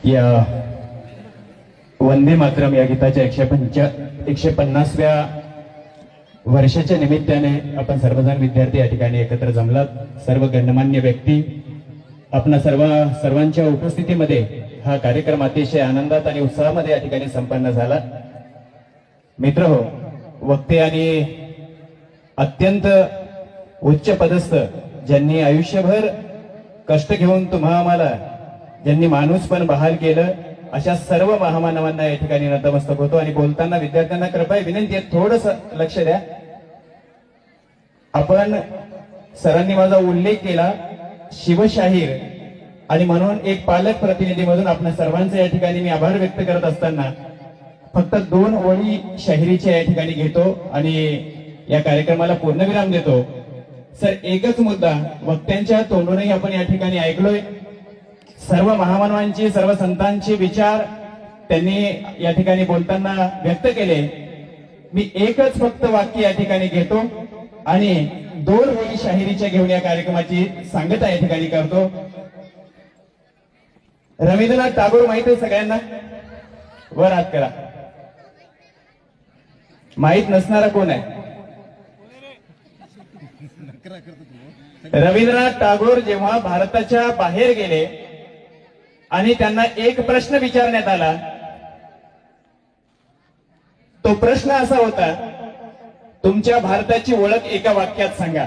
या वंदे मातरम या गीताच्या 150व्या वर्षाच्या निमित्ताने आपण सर्वजण विद्यार्थी या ठिकाणी एकत्र जमलात. सर्व गणमान्य व्यक्ती आपणा सर्वांच्या उपस्थितीमध्ये हा कार्यक्रम अतिशय आनंदात आणि उत्साहामध्ये या ठिकाणी संपन्न झाला. मित्रहो, वक्ते आणि अत्यंत उच्च पदस्थ ज्यांनी आयुष्यभर कष्ट घेऊन तुम्हा आम्हाला ज्यांनी माणूस पण बहाल केलं, अशा सर्व महामानवांना या ठिकाणी नतमस्तक होतो. आणि बोलताना विद्यार्थ्यांना कृपया विनंती आहे, थोडंसं लक्ष द्या. आपण सरांनी माझा उल्लेख केला शिवशाहीर, आणि म्हणून एक पालक प्रतिनिधी म्हणून आपण सर्वांचे या ठिकाणी मी आभार व्यक्त करत असताना फक्त 2 ओळी शाहिरीच्या या ठिकाणी घेतो आणि या कार्यक्रमाला पूर्णविराम देतो. सर, एकच मुद्दा वक्त्यांच्या तोंडूनही आपण या ठिकाणी ऐकलोय. सर्व महामानवांची, सर्व संतांचे विचार त्यांनी या ठिकाणी बोलताना व्यक्त केले. मी एकच फक्त वाक्य या ठिकाणी घेतो आणि 2 ओळी शाहिरीच्या घेऊन या कार्यक्रमाची सांगता या ठिकाणी करतो. रवींद्रनाथ टागोर माहित आहे सगळ्यांना? वर हात करा. माहित नसणारा कोण आहे? रवींद्रनाथ टागोर जेव्हा भारताच्या बाहेर गेले आणि त्यांना एक प्रश्न विचारण्यात आला, तो प्रश्न असा होता, तुमच्या भारताची ओळख एका वाक्यात सांगा.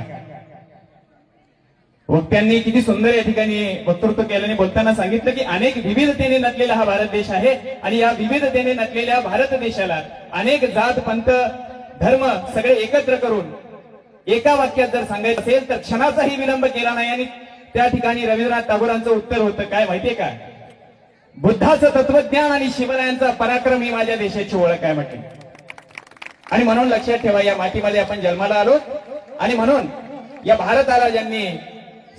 वक्त्यांनी किती सुंदर या ठिकाणी वक्तृत्व केल्याने बोलताना सांगितलं की अनेक विविधतेने नटलेला हा भारत देश आहे आणि या विविधतेने नटलेल्या भारत देशाला अनेक जात, पंथ, धर्म सगळे एकत्र करून एका वाक्यात जर सांगायचं असेल तर क्षणाचाही विलंब केला नाही. आणि त्या ठिकाणी रवींद्रनाथ टागोरांचं उत्तर होतं काय माहितीये का? बुद्धाचं तत्वज्ञान आणि शिवरायांचा पराक्रम ही माझ्या देशाची ओळख आहे म्हटली. आणि म्हणून लक्षात ठेवा, या मातीमध्ये आपण जन्माला आलो आणि म्हणून या भारताला ज्यांनी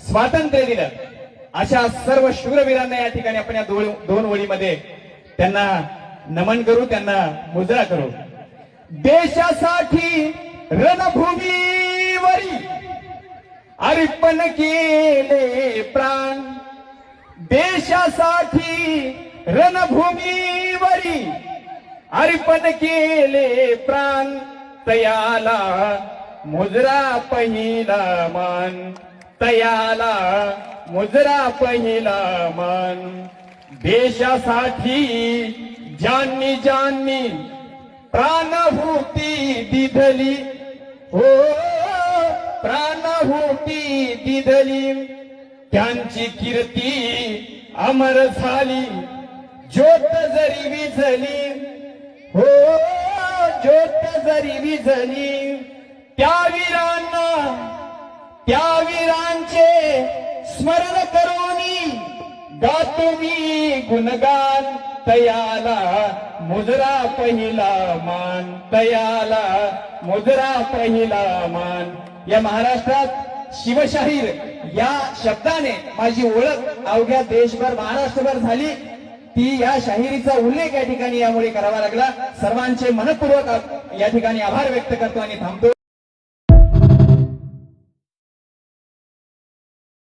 स्वातंत्र्य दिलं अशा सर्व शूरवीरांना या ठिकाणी आपण या 2 ओळीमध्ये त्यांना नमन करू, त्यांना मुजरा करू. देशासाठी रणभूमीवरी अर्पण केले प्राण, देशासाठी रणभूमीवरी अर्पण केले प्राण, तयाला मुजरा पहिला मान, तयाला मुजरा पहिला मान. देशासाठी ज्यांनी ज्यांनी प्राणहुती दिधली, हो प्राणहुती दिधली, त्यांची कीर्ती अमर झाली, ज्योत जरी विझली, हो ज्योत जरी विझली. त्या वीरांचे स्मरण करून गातो मी गुणगान, तयाला मुजरा पहिला मान, तयाला मुजरा पहिला मान. या महाराष्ट्रात शिवशाहीर या शब्दाने माझी ओळख अवघ्या देशभर, महाराष्ट्रभर झाली. ती या शाहिरीचा उल्लेख या ठिकाणी यामुळे करावा लागला. सर्वांचे मनपूर्वक या ठिकाणी आभार व्यक्त करतो आणि थांबतो.